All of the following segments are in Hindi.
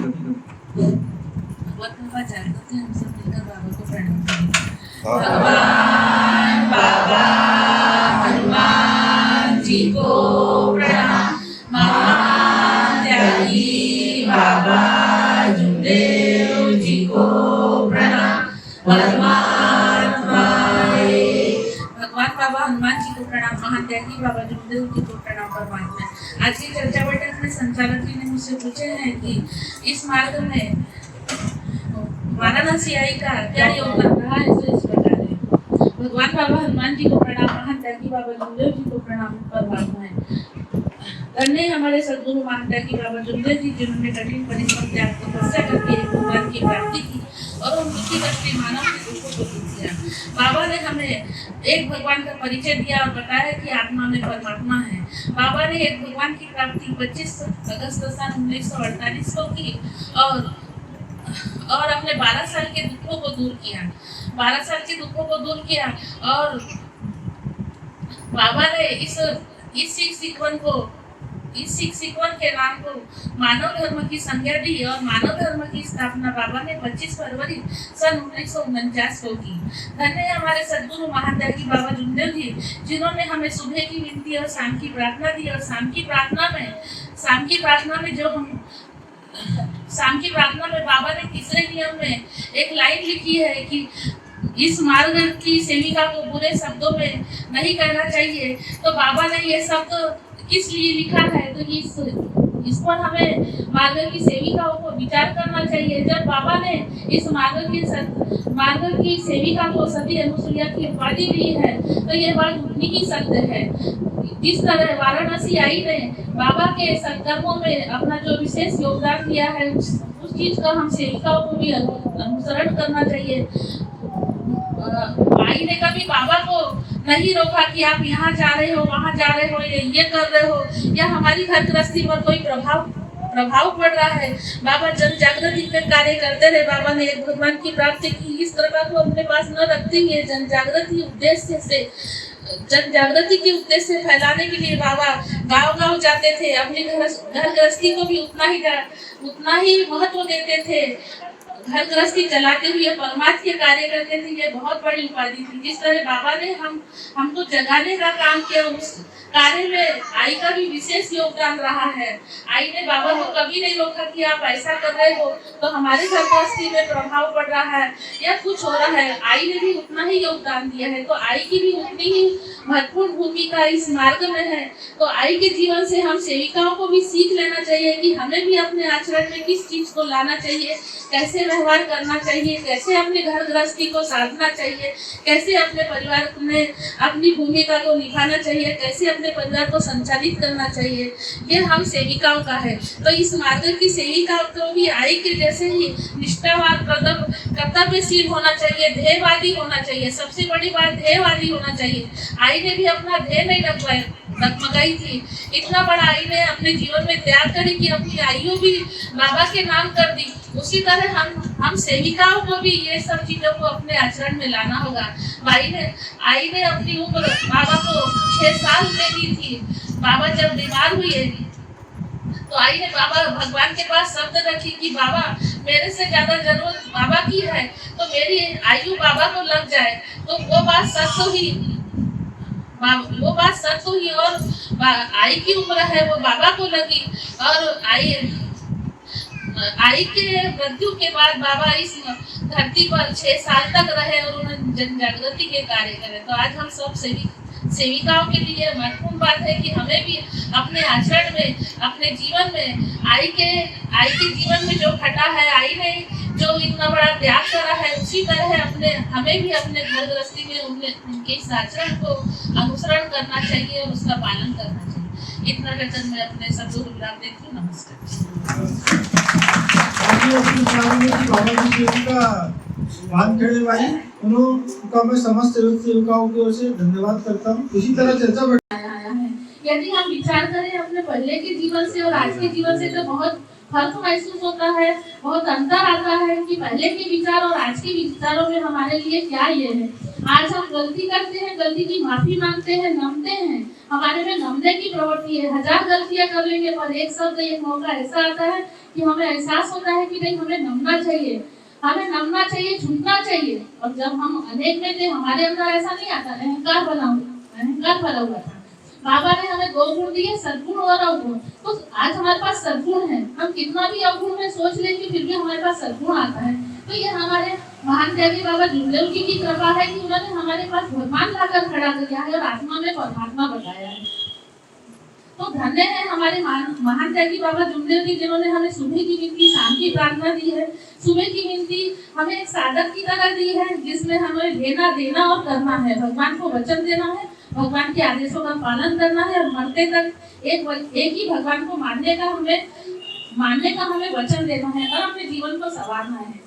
भगवत कृपा जागृत है, हम सब मिलकर बाबा को प्रणाम करेंगे। भगवान बाबा हनुमान जी को प्रणाम, महान त्यागी बाबा जुमदेव जी को प्रणाम, परमात्मा भगवान बाबा हनुमान जी को प्रणाम, महान त्यागी बाबा जुमदेव जी को प्रणाम, परमात्मा। आज की चर्चा बैठक में संचालक जी ने मुझसे पूछे हैं कि इस मार्ग में वाराणसी आई का क्या योगदान रहा है, तो इस प्रकार है। भगवान बाबा हनुमान जी को प्रणाम, महान त्यागी बाबा जुमदेव जी को प्रणाम, परमात्मा है। धन्य हमारे सद्गुरु महान त्यागी बाबा जुमदेव जी, जिन्होंने कठिन परिश्रम त्याग तपस्या करके भगवान की प्राप्ति की और उनकी कष्टी मानव के दुखों को दूर किया। बाबा ने हमें एक भगवान का परिचय दिया और बताया कि आत्मा में परमात्मा है। बाबा ने एक भगवान की प्राप्ति 25 अगस्त सन 1948 को की और अपने 12 साल के दुखों को दूर किया। 12 साल के दुखों को दूर किया और बाबा ने इस सिख सिखवन के नाम को मानव धर्म की संज्ञा दी और मानव धर्म की स्थापना बाबा ने 25 फरवरी सन 1949 को की। धन्य हमारे सद्गुरु महान त्यागी बाबा जुमदेव जी, जिन्होंने हमें सुबह की विनती और शाम की प्रार्थना दी और शाम की प्रार्थना में बाबा ने तीसरे नियम में एक लाइन लिखी है कि इस मार्ग की सेविका को बुरे शब्दों में नहीं कहना चाहिए। तो बाबा ने ये शब्द किस लिए लिखा है, तो इस पर हमें मार्ग की सेविकाओं को विचार करना चाहिए। जब बाबा ने इस मार्ग की सेविका को सती अनुसुईया की उपाधि दी है, तो ये बात उतनी ही सत्य है। जिस तरह वाराणसी आई ने बाबा के सत्कर्मों में अपना जो विशेष योगदान दिया है, उस चीज का हम सेविकाओं को भी अनुसरण करना चाहिए। आई ने कभी बाबा को नहीं रोका कि आप यहाँ जा रहे हो, वहाँ जा रहे हो, ये कर रहे हो, या हमारी घर गृहस्थी पर कोई प्रभाव पड़ रहा है। बाबा जन जागृति पे कार्य करते रहे। बाबा ने एक भगवान की प्राप्ति की इस कृपा को अपने पास न रखते हुए जन जागृति के उद्देश्य से फैलाने के लिए बाबा गांव जाते थे। अपनी घर गृहस्थी को भी उतना ही महत्व देते थे। घर गृहस्थी चलाते हुए परमात्मा के कार्य करते थे। ये बहुत बड़ी उपाधि थी। जिस तरह बाबा ने हमको जगाने का काम किया, उस कार्य में आई का भी विशेष योगदान रहा है। आई ने बाबा को कभी नहीं रोका कि आप ऐसा कर रहे हो तो हमारे घर गृहस्थी में प्रभाव पड़ रहा है या कुछ हो रहा है। आई ने भी उतना ही योगदान दिया है, तो आई की भी उतनी ही महत्वपूर्ण भूमिका इस मार्ग में है। तो आई के जीवन से हम सेविकाओं को भी सीख लेना चाहिए कि हमें भी अपने आचरण में किस चीज को लाना चाहिए, कैसे व्यवहार करना चाहिए, कैसे अपने घर गृहस्थी को साधना चाहिए, कैसे अपने परिवार में अपनी भूमिका को निभाना चाहिए, कैसे अपने परिवार को संचालित करना चाहिए। ये हम सेविकाओं का है। तो इस मार्ग की सेविकाओं को भी आई के जैसे ही निष्ठावान कर्तव्यशील होना चाहिए, ध्येयवादी होना चाहिए। सबसे बड़ी बात ध्येयवादी होना चाहिए। आई ने भी अपना ध्येय नहीं डगमगाई थी। इतना बड़ा आई ने अपने जीवन में त्याग करी कि अपनी आयु भी बाबा के नाम कर दी। उसी तरह हम सेविकाओं को भी ये सब चीजों को अपने आचरण में लाना होगा। आई ने अपनी उम्र बाबा को 6 साल में दी थी। बाबा जब बीमार हुए तो आई ने बाबा भगवान के पास शब्द रखी कि बाबा मेरे से ज्यादा जरूरत बाबा की है, तो मेरी आयु बाबा को लग जाए। तो वो बात सच हुई और आई की उम्र है वो बाबा को लगी। और आई के मृत्यु के बाद बाबा इस धरती पर 6 साल तक रहे और उन्होंने जन जागृति के कार्य करे। तो आज हम सब सेविकाओं के लिए महत्वपूर्ण बात है कि हमें भी अपने आचरण में, अपने जीवन में आई के जीवन में जो घटा है, आई ने जो इतना बड़ा त्याग करा है, उसी तरह हमें भी अपने घर गृहस्थी में उनके इस आचरण को अनुसरण करना चाहिए और उसका पालन करना चाहिए। इतना कहकर मैं अपने शब्दों को विराम देती हूँ। नमस्कार। मैं समस्त सेविकाओं की ओर से धन्यवाद करता हूँ। इसी तरह चर्चा यदि हम विचार करें अपने पहले के जीवन से और आज के जीवन से, तो बहुत फर्क महसूस होता है, बहुत अंतर आता है कि पहले के विचार और आज के विचारों में हमारे लिए क्या ये है। आज हम गलती करते हैं, गलती की माफी मांगते हैं, नमते हैं। हमारे में नमने की प्रवृत्ति है। 1000 गलतियां कर लेंगे पर एक शब्द, एक मौका ऐसा आता है कि हमें एहसास होता है कि नहीं, हमें नमना चाहिए, हमें नमना चाहिए, झुकना चाहिए। और जब हम अनेक में थे, हमारे अंदर ऐसा नहीं आता, अहंकार भरा हुआ था। बाबा ने हमें 2 गुण दिए, सद्गुण और अवगुण। तो आज हमारे पास सद्गुण है। हम कितना भी अवगुण में सोच लेंगे फिर भी हमारे पास सद्गुण आता है। तो ये हमारे महान त्यागी बाबा जुमदेव जी की कृपा है कि उन्होंने हमारे पास भगवान लाकर खड़ा किया है और आत्मा में परमात्मा बताया है। तो धन्य है हमारे महान त्यागी बाबा जुमदेव जी, जिन्होंने हमें सुबह की विनती, शाम की प्रार्थना दी है। सुबह की विनती हमें एक साधक की तरह दी है, जिसमें हमें लेना, देना और करना है। भगवान को वचन देना है, भगवान के आदेशों का पालन करना है और मरते तक एक ही भगवान को मानने का हमें वचन देना है और अपने जीवन को संवारना है।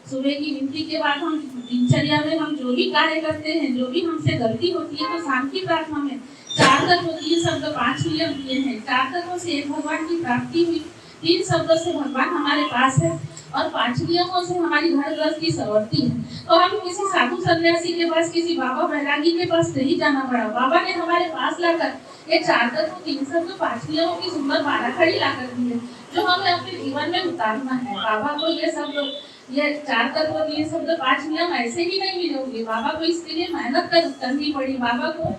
सुबह की विनती के बाद हम दिनचर्या में हम जो भी कार्य करते हैं, जो भी हमसे गलती होती है, तो शाम की प्रार्थना में 4 तत्व, 3 शब्द, 5 नियम दिए हैं। 4 तत्वों से एक भगवान की प्राप्ति हुई, 3 शब्दों से भगवान हमारे पास है और 5 नियमों से हमारी घर गृहस्थी संवरती है। तो हम किसी साधु सन्यासी के पास, किसी बाबा बैरागी के पास नहीं जाना पड़ा। बाबा ने हमारे पास लाकर ये 4 तत्व, 3 शब्द, 5 नियमों की सुंदर माला खड़ी लाकर दी है, जो हमें अपने जीवन में उतारना है। बाबा को ये 4 तत्व, 3 शब्द, 5 नियम ऐसे ही नहीं मिले होंगे। बाबा को इसके लिए मेहनत करनी पड़ी। बाबा को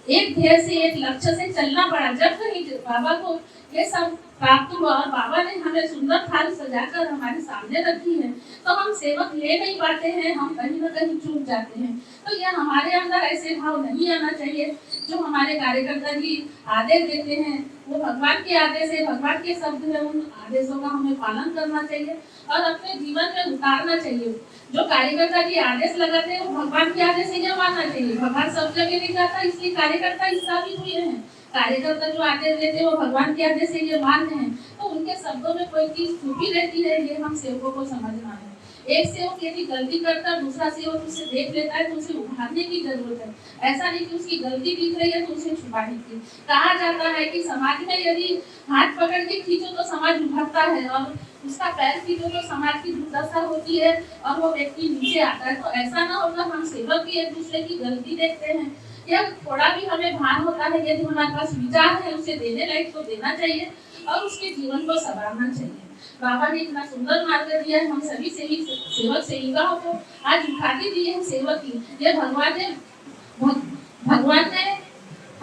एक ध्येय से, एक लक्ष्य से चलना पड़ा। जब कहीं बाबा को ये सब प्राप्त हुआ और बाबा ने हमें सुंदर थाल सजाकर हमारे सामने रखी है, तो हम सेवक ले नहीं पाते हैं, हम कहीं न कहीं चूक जाते हैं। तो यह हमारे अंदर ऐसे भाव नहीं आना चाहिए। जो हमारे कार्यकर्ता जी आदेश देते हैं, वो भगवान के आदेश है, भगवान के शब्द है, उन आदेशों का हमें पालन करना चाहिए और अपने जीवन में उतारना चाहिए। जो कार्यकर्ता जी आदेश लगाते हैं, वो भगवान के आदेश से क्या मानना चाहिए। भगवान सब जगह नहीं जाता, इसलिए कार्यकर्ता हिस्सा भी हुए हैं। कार्यकर्ता जो आदेश देते हैं, वो भगवान के आदेश से ये मानते हैं, तो उनके शब्दों में कोई चीज छुपी रहती है। ये हम सेवकों को समझना है। एक सेवक यदि गलती करता है, दूसरा सेवक उसे देख लेता है, तो उसे उभारने की जरूरत है। ऐसा नहीं कि उसकी गलती दिख रही है तो उसे छुपाने की। कहा जाता है कि समाज में यदि हाथ पकड़ के खींचो तो समाज उभरता है, और उसका पैर खींचो तो समाज की दुर्दशा होती है और वो व्यक्ति नीचे आता है। तो ऐसा ना होगा। हम सेवक भी एक दूसरे की गलती देखते हैं, या थोड़ा भी हमें भान होता है, यदि हमारे पास विचार है उसे देने लायक तो देना चाहिए और उसके जीवन को संवारना चाहिए। बाबा ने इतना सुंदर मार्ग दिया है, हम सभी सेवक सेविकाओं को आज उठाती दी है सेवक की। ये भगवान ने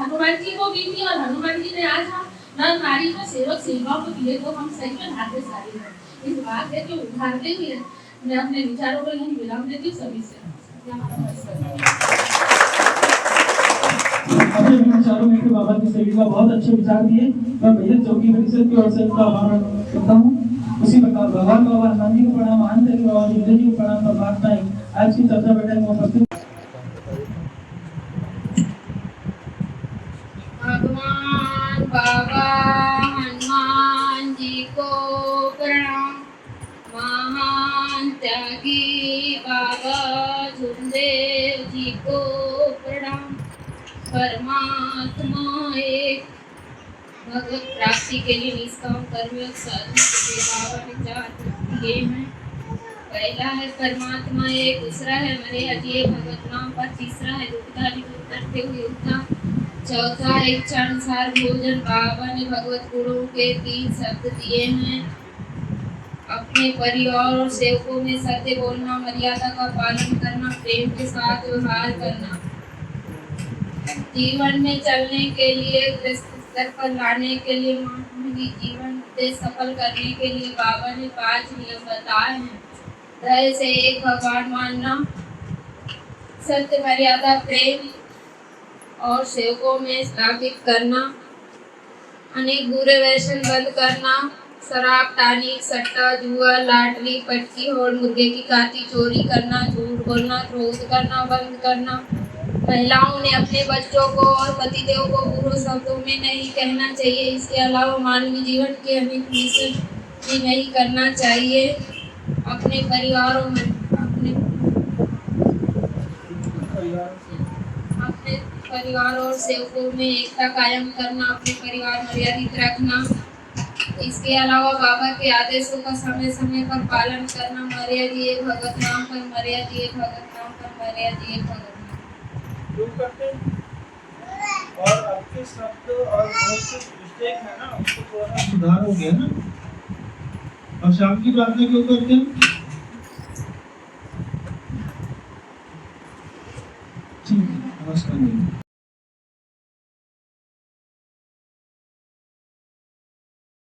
हनुमान जी को दी थी और हनुमान जी ने आज हम नर नारी को सेवक सेविकाओं को दिए, तो हम सही में भाग्यशाली हैं। इस भाग्य को उठाते हुए मैं अपने विचारों को यहीं विराम देती हूँ। सभी से अपने विचारों में बाबा की सेविका बहुत अच्छे विचार दिए। मैं भैया चौकी परिषद की ओर से उनका आभार करता हूँ। उसी प्रकार भगवान बाबा हनुमान जी को प्रणाम, महान त्यागी बाबा जुमदेव जी को प्रणाम। परमात्मा आज की चर्चा बैठक में उपस्थित भगवान बाबा हनुमान जी को प्रणाम, महान त्यागी बाबा जुमदेव जी को प्रणाम। परमात्मा एक भगवत प्राप्ति के लिए निष्काम कर्मयोग साधन के बाबा ने 4 दिए हैं। पहला है परमात्मा एक, दूसरा है मर्यादा दिए भगवत नाम पर, तीसरा है दुखदारी दूर करते हुए उठना, चौथा है इच्छानुसार भोजन। बाबा ने भगवत गुरुओं के 3 शब्द दिए हैं। अपने परिवार और सेवकों में सत्य बोलना, मर्यादा का पालन करना, प्रेम के साथ व्यवहार करना। जीवन में चलने के लिए, स्तर पर लाने के लिए, मानवीय जीवन उद्देश्य सफल करने के लिए बाबा ने 5 नियम बताए हैं। हृदय से एक भगवान मानना, सत्य, मर्यादा, प्रेम और सेवकों में स्थापित करना, अनेक बुरे व्यसन बंद करना, शराब, टानिक, सट्टा, जुआ, लॉटरी, पटकी, होड़, मुर्गे की काटी, चोरी करना, झूठ बोलना, क्रोध करना बंद करना। महिलाओं ने अपने बच्चों को और पतिदेव को बुरे शब्दों में नहीं कहना चाहिए। इसके अलावा मानवीय जीवन के अनेक मिशन भी नहीं करना चाहिए। अपने परिवारों में अपने परिवार और सेवकों में एकता कायम करना, अपने परिवार मर्यादित रखना। इसके अलावा बाबा के आदेशों का समय समय पर पालन करना, मर्यादिए भगत नाम पर, मर्यादिए भगत नाम पर, मर्यादा दिए भगवान। जो करते हैं। और आपके शब्द और बहुत से मिस्टेक है ना, उसको थोड़ा सा सुधार हो गया ना। और शाम की प्रार्थना क्यों करते हैं? ठीक है, नमस्कार।